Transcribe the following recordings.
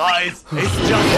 life is just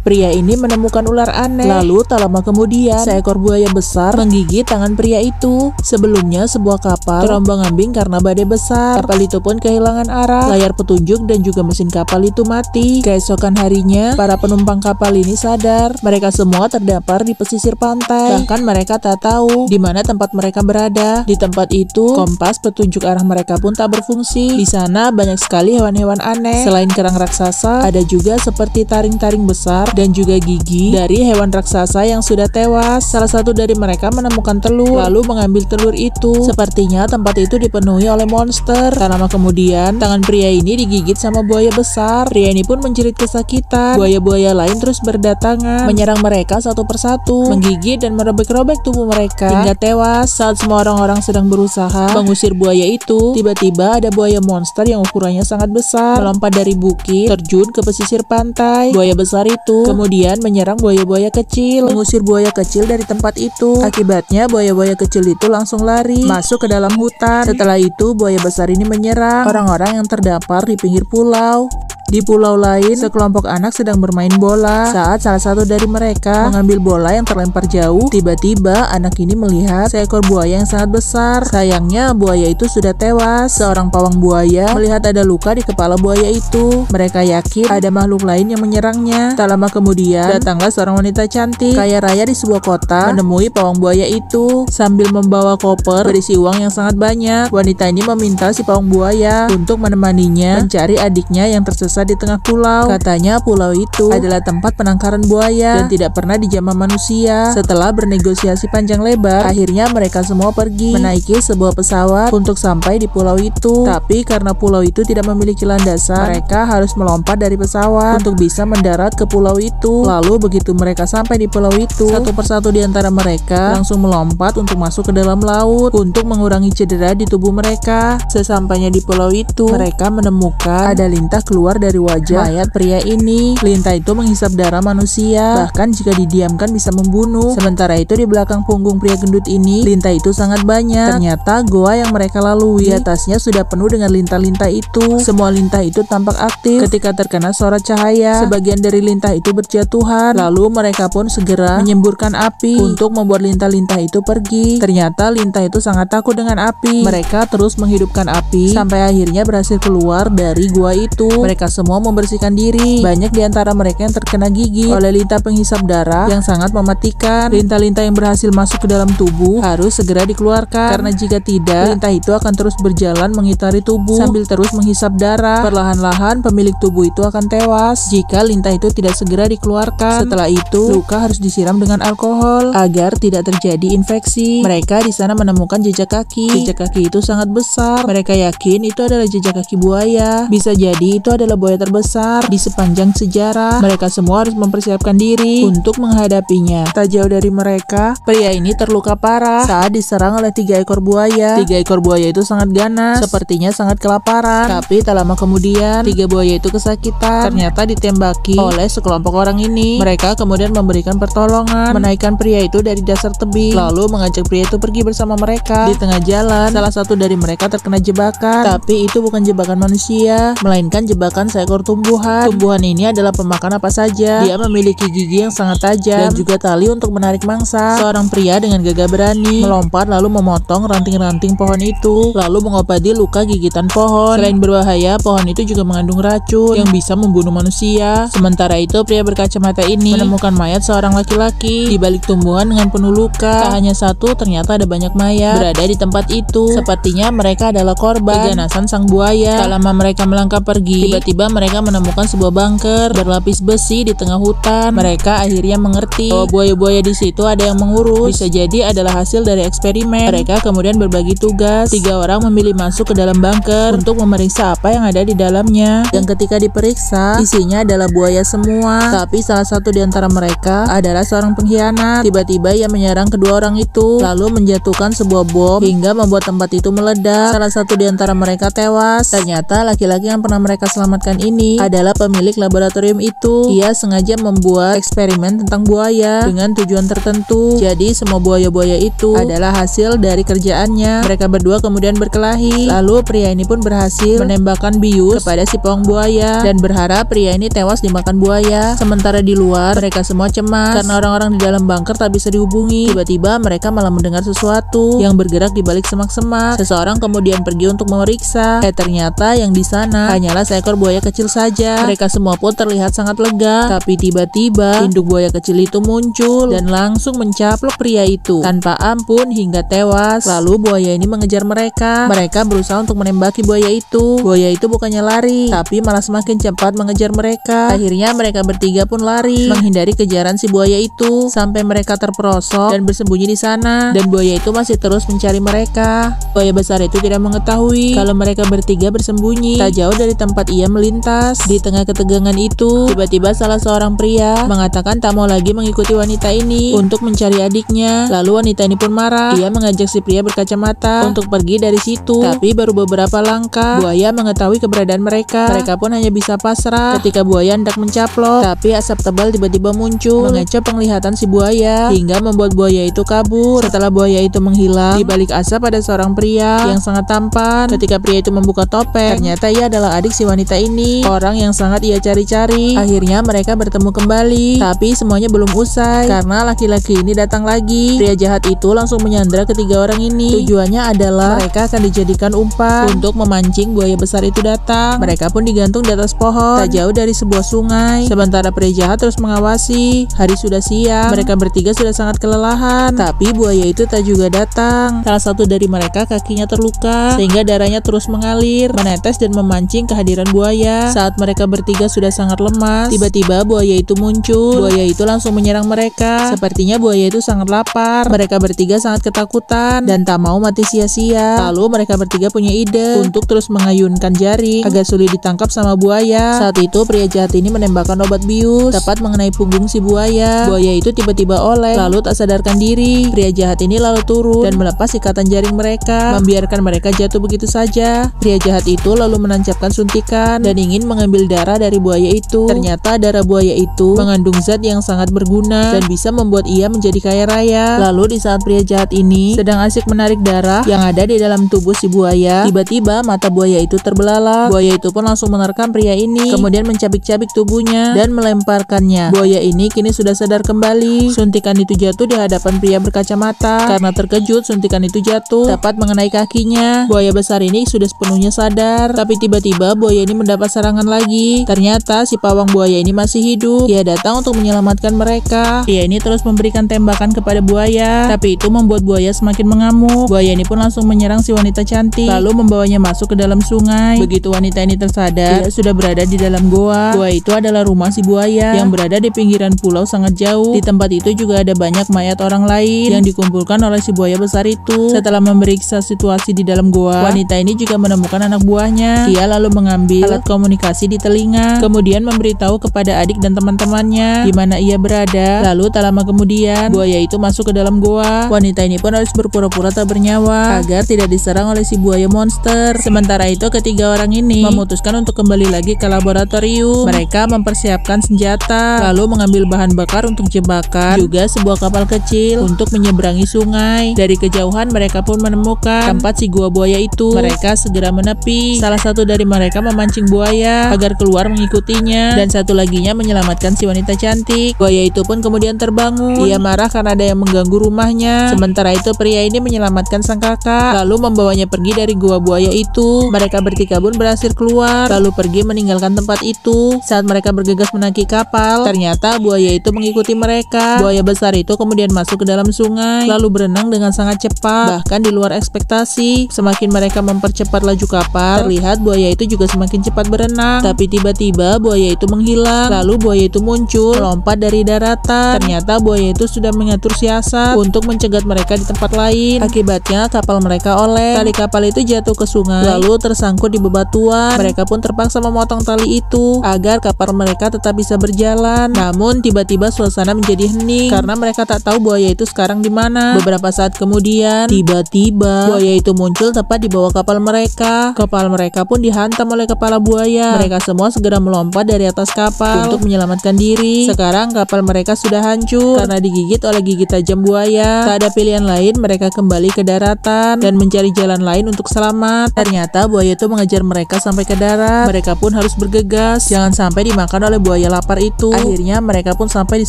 Pria ini menemukan ular aneh. Lalu tak lama kemudian seekor buaya besar menggigit tangan pria itu. Sebelumnya sebuah kapal terombang-ambing karena badai besar. Kapal itu pun kehilangan arah. Layar petunjuk dan juga mesin kapal itu mati. Keesokan harinya para penumpang kapal ini sadar mereka semua terdampar di pesisir pantai. Bahkan mereka tak tahu di mana tempat mereka berada. Di tempat itu kompas petunjuk arah mereka pun tak berfungsi. Di sana banyak sekali hewan-hewan aneh. Selain kerang raksasa, ada juga seperti taring-taring besar dan juga gigi dari hewan raksasa yang sudah tewas. Salah satu dari mereka menemukan telur, lalu mengambil telur itu. Sepertinya tempat itu dipenuhi oleh monster. Tak lama kemudian, tangan pria ini digigit sama buaya besar. Pria ini pun menjerit kesakitan. Buaya-buaya lain terus berdatangan, menyerang mereka satu persatu, menggigit dan merobek-robek tubuh mereka hingga tewas. Saat semua orang-orang sedang berusaha mengusir buaya itu, tiba-tiba ada buaya monster yang ukurannya sangat besar melompat dari bukit, terjun ke pesisir pantai. Buaya besar itu kemudian menyerang buaya-buaya kecil, mengusir buaya kecil dari tempat itu. Akibatnya buaya-buaya kecil itu langsung lari masuk ke dalam hutan. Setelah itu buaya besar ini menyerang orang-orang yang terdampar di pinggir pulau. Di pulau lain, sekelompok anak sedang bermain bola. Saat salah satu dari mereka mengambil bola yang terlempar jauh, tiba-tiba anak ini melihat seekor buaya yang sangat besar. Sayangnya buaya itu sudah tewas. Seorang pawang buaya melihat ada luka di kepala buaya itu. Mereka yakin ada makhluk lain yang menyerangnya. Tak lama kemudian, datanglah seorang wanita cantik kaya raya di sebuah kota menemui pawang buaya itu. Sambil membawa koper berisi uang yang sangat banyak, wanita ini meminta si pawang buaya untuk menemaninya mencari adiknya yang tersesat di tengah pulau. Katanya pulau itu adalah tempat penangkaran buaya dan tidak pernah dijamah manusia. Setelah bernegosiasi panjang lebar, akhirnya mereka semua pergi menaiki sebuah pesawat untuk sampai di pulau itu. Tapi karena pulau itu tidak memiliki landasan, mereka harus melompat dari pesawat untuk bisa mendarat ke pulau itu. Lalu begitu mereka sampai di pulau itu, satu persatu di antara mereka langsung melompat untuk masuk ke dalam laut untuk mengurangi cedera di tubuh mereka. Sesampainya di pulau itu, mereka menemukan ada lintah keluar dari wajah mayat pria ini. Lintah itu menghisap darah manusia, bahkan jika didiamkan bisa membunuh. Sementara itu di belakang punggung pria gendut ini, lintah itu sangat banyak. Ternyata goa yang mereka lalui di atasnya sudah penuh dengan lintah-lintah itu. Semua lintah itu tampak aktif ketika terkena sorot cahaya. Sebagian dari lintah itu berjatuhan, lalu mereka pun segera menyemburkan api untuk membuat lintah-lintah itu pergi. Ternyata lintah itu sangat takut dengan api. Mereka terus menghidupkan api sampai akhirnya berhasil keluar dari gua itu. Mereka semua membersihkan diri. Banyak di antara mereka yang terkena gigi oleh lintah penghisap darah yang sangat mematikan. Lintah-lintah yang berhasil masuk ke dalam tubuh harus segera dikeluarkan, karena jika tidak, lintah itu akan terus berjalan mengitari tubuh sambil terus menghisap darah. Perlahan-lahan pemilik tubuh itu akan tewas jika lintah itu tidak segera dikeluarkan. Setelah itu, luka harus disiram dengan alkohol agar tidak terjadi infeksi. Mereka di sana menemukan jejak kaki. Jejak kaki itu sangat besar. Mereka yakin itu adalah jejak kaki buaya. Bisa jadi itu adalah buaya terbesar di sepanjang sejarah. Mereka semua harus mempersiapkan diri untuk menghadapinya. Tak jauh dari mereka, pria ini terluka parah saat diserang oleh 3 ekor buaya. 3 ekor buaya itu sangat ganas, sepertinya sangat kelaparan. Tapi tak lama kemudian, 3 buaya itu kesakitan. Ternyata ditembaki oleh sekelompok orang ini. Mereka kemudian memberikan pertolongan, menaikkan pria itu dari dasar tebing, lalu mengajak pria itu pergi bersama mereka. Di tengah jalan, salah satu dari mereka terkena jebakan. Tapi itu bukan jebakan manusia, melainkan jebakan seekor tumbuhan. Tumbuhan ini adalah pemakan apa saja. Dia memiliki gigi yang sangat tajam dan juga tali untuk menarik mangsa. Seorang pria dengan gagah berani melompat lalu memotong ranting-ranting pohon itu, lalu mengobati luka gigitan pohon. Selain berbahaya, pohon itu juga mengandung racun yang bisa membunuh manusia. Sementara itu, pria berkacamata ini menemukan mayat seorang laki-laki di balik tumbuhan dengan penuh luka. Tak hanya satu, ternyata ada banyak mayat berada di tempat itu. Sepertinya mereka adalah korban keganasan sang buaya. Tak lama mereka melangkah pergi, tiba-tiba Tiba-tiba mereka menemukan sebuah bunker berlapis besi di tengah hutan. Mereka akhirnya mengerti bahwa buaya-buaya di situ ada yang mengurus. Bisa jadi adalah hasil dari eksperimen. Mereka kemudian berbagi tugas. 3 orang memilih masuk ke dalam bunker untuk memeriksa apa yang ada di dalamnya. Dan ketika diperiksa, isinya adalah buaya semua. Tapi salah satu di antara mereka adalah seorang pengkhianat. Tiba-tiba ia menyerang kedua orang itu, lalu menjatuhkan sebuah bom hingga membuat tempat itu meledak. Salah satu di antara mereka tewas. Ternyata laki-laki yang pernah mereka selamatkan ini adalah pemilik laboratorium itu. Ia sengaja membuat eksperimen tentang buaya dengan tujuan tertentu. Jadi semua buaya-buaya itu adalah hasil dari kerjaannya. Mereka berdua kemudian berkelahi. Lalu pria ini pun berhasil menembakkan bius kepada si pawang buaya dan berharap pria ini tewas dimakan buaya. Sementara di luar mereka semua cemas karena orang-orang di dalam bunker tak bisa dihubungi. Tiba-tiba mereka malah mendengar sesuatu yang bergerak di balik semak-semak. Seseorang kemudian pergi untuk memeriksa. Ternyata yang di sana hanyalah seekor buaya kecil saja. Mereka semua pun terlihat sangat lega. Tapi tiba-tiba induk buaya kecil itu muncul dan langsung mencaplok pria itu tanpa ampun hingga tewas. Lalu buaya ini mengejar mereka. Mereka berusaha untuk menembaki buaya itu. Buaya itu bukannya lari, tapi malah semakin cepat mengejar mereka. Akhirnya mereka bertiga pun lari menghindari kejaran si buaya itu sampai mereka terperosok dan bersembunyi di sana. Dan buaya itu masih terus mencari mereka. Buaya besar itu tidak mengetahui kalau mereka bertiga bersembunyi tak jauh dari tempat ia melintas. Di tengah ketegangan itu, tiba-tiba salah seorang pria mengatakan tak mau lagi mengikuti wanita ini untuk mencari adiknya. Lalu wanita ini pun marah. Ia mengajak si pria berkacamata untuk pergi dari situ. Tapi baru beberapa langkah, buaya mengetahui keberadaan mereka. Mereka pun hanya bisa pasrah ketika buaya hendak mencaplok. Tapi asap tebal tiba-tiba muncul mengecoh penglihatan si buaya hingga membuat buaya itu kabur. Setelah buaya itu menghilang, di balik asap ada seorang pria yang sangat tampan. Ketika pria itu membuka topeng, ternyata ia adalah adik si wanita ini, orang yang sangat ia cari-cari. Akhirnya mereka bertemu kembali, tapi semuanya belum usai karena laki-laki ini datang lagi. Pria jahat itu langsung menyandra ketiga orang ini. Tujuannya adalah mereka akan dijadikan umpan untuk memancing buaya besar itu datang. Mereka pun digantung di atas pohon tak jauh dari sebuah sungai. Sementara pria jahat terus mengawasi. Hari sudah siang, mereka bertiga sudah sangat kelelahan, tapi buaya itu tak juga datang. Salah satu dari mereka kakinya terluka sehingga darahnya terus mengalir, menetes dan memancing kehadiran buaya. Saat mereka bertiga sudah sangat lemas, tiba-tiba buaya itu muncul. Buaya itu langsung menyerang mereka. Sepertinya buaya itu sangat lapar. Mereka bertiga sangat ketakutan dan tak mau mati sia-sia. Lalu mereka bertiga punya ide untuk terus mengayunkan jaring agar sulit ditangkap sama buaya. Saat itu pria jahat ini menembakkan obat bius tepat mengenai punggung si buaya. Buaya itu tiba-tiba oleng lalu tak sadarkan diri. Pria jahat ini lalu turun dan melepas ikatan jaring mereka, membiarkan mereka jatuh begitu saja. Pria jahat itu lalu menancapkan suntikan dan ingin mengambil darah dari buaya itu. Ternyata darah buaya itu mengandung zat yang sangat berguna dan bisa membuat ia menjadi kaya raya. Lalu di saat pria jahat ini sedang asik menarik darah yang ada di dalam tubuh si buaya, tiba-tiba mata buaya itu terbelalak. Buaya itu pun langsung menerkam pria ini, kemudian mencabik-cabik tubuhnya dan melemparkannya. Buaya ini kini sudah sadar kembali. Suntikan itu jatuh di hadapan pria berkacamata. Karena terkejut, suntikan itu jatuh tepat mengenai kakinya. Buaya besar ini sudah sepenuhnya sadar, tapi tiba-tiba buaya ini mendapat serangan lagi. Ternyata si pawang buaya ini masih hidup. Ia datang untuk menyelamatkan mereka. Dia ini terus memberikan tembakan kepada buaya, tapi itu membuat buaya semakin mengamuk. Buaya ini pun langsung menyerang si wanita cantik, lalu membawanya masuk ke dalam sungai. Begitu wanita ini tersadar, dia sudah berada di dalam goa. Goa itu adalah rumah si buaya yang berada di pinggiran pulau sangat jauh. Di tempat itu juga ada banyak mayat orang lain yang dikumpulkan oleh si buaya besar itu. Setelah memeriksa situasi di dalam goa, wanita ini juga menemukan anak buahnya. Dia lalu mengambil alat komunikasi di telinga, kemudian memberitahu kepada adik dan teman-temannya di mana ia berada. Lalu tak lama kemudian, buaya itu masuk ke dalam goa. Wanita ini pun harus berpura-pura tak bernyawa agar tidak diserang oleh si buaya monster. Sementara itu ketiga orang ini memutuskan untuk kembali lagi ke laboratorium. Mereka mempersiapkan senjata, lalu mengambil bahan bakar untuk jebakan, juga sebuah kapal kecil untuk menyeberangi sungai. Dari kejauhan mereka pun menemukan tempat si gua buaya itu. Mereka segera menepi. Salah satu dari mereka memancing buaya agar keluar mengikutinya, dan satu laginya menyelamatkan si wanita cantik. Buaya itu pun kemudian terbangun. Ia marah karena ada yang mengganggu rumahnya. Sementara itu pria ini menyelamatkan sang kakak, lalu membawanya pergi dari gua buaya itu. Mereka bertiga pun berhasil keluar, lalu pergi meninggalkan tempat itu. Saat mereka bergegas menaiki kapal, ternyata buaya itu mengikuti mereka. Buaya besar itu kemudian masuk ke dalam sungai, lalu berenang dengan sangat cepat, bahkan di luar ekspektasi. Semakin mereka mempercepat laju kapal, terlihat buaya itu juga semakin cepat berenang. Tapi tiba-tiba buaya itu menghilang. Lalu buaya itu muncul, melompat dari daratan. Ternyata buaya itu sudah mengatur siasat untuk mencegat mereka di tempat lain. Akibatnya kapal mereka oleng. Tali kapal itu jatuh ke sungai, lalu tersangkut di bebatuan. Mereka pun terpaksa memotong tali itu agar kapal mereka tetap bisa berjalan. Namun tiba-tiba suasana menjadi hening karena mereka tak tahu buaya itu sekarang di mana. Beberapa saat kemudian, tiba-tiba buaya itu muncul tepat di bawah kapal mereka. Kapal mereka pun dihantam oleh kepala buaya. Mereka semua segera melompat dari atas kapal untuk menyelamatkan diri. Sekarang kapal mereka sudah hancur karena digigit oleh gigi tajam buaya. Tak ada pilihan lain, mereka kembali ke daratan dan mencari jalan lain untuk selamat. Ternyata buaya itu mengejar mereka sampai ke darat. Mereka pun harus bergegas, jangan sampai dimakan oleh buaya lapar itu. Akhirnya mereka pun sampai di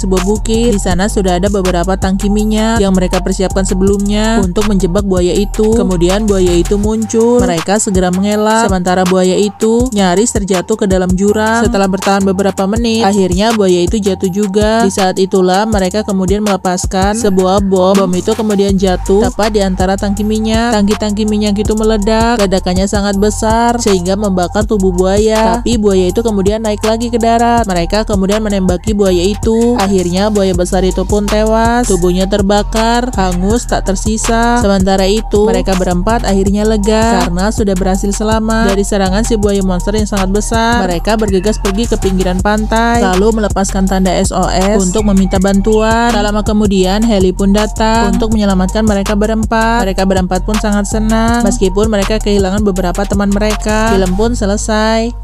sebuah bukit. Di sana sudah ada beberapa tangki minyak yang mereka persiapkan sebelumnya untuk menjebak buaya itu. Kemudian buaya itu muncul. Mereka segera mengelak. Sementara buaya itu nyaris terjatuh ke dalam jurang. Setelah bertahan beberapa menit, akhirnya buaya itu jatuh juga. Di saat itulah mereka kemudian melepaskan sebuah bom. Bom itu kemudian jatuh tepat di antara tangki minyak. Tangki-tangki minyak itu meledak. Ledakannya sangat besar sehingga membakar tubuh buaya. Tapi buaya itu kemudian naik lagi ke darat. Mereka kemudian menembaki buaya itu. Akhirnya buaya besar itu pun tewas. Tubuhnya terbakar, hangus tak tersisa. Sementara itu mereka berempat akhirnya lega karena sudah berhasil selamat dari serangan si buaya monster yang sangat besar. Mereka bergegas pergi ke pinggiran pantai lalu melepaskan tanda SOS untuk meminta bantuan. Tak lama kemudian heli pun datang untuk menyelamatkan mereka berempat. Mereka berempat pun sangat senang meskipun mereka kehilangan beberapa teman mereka. Film pun selesai.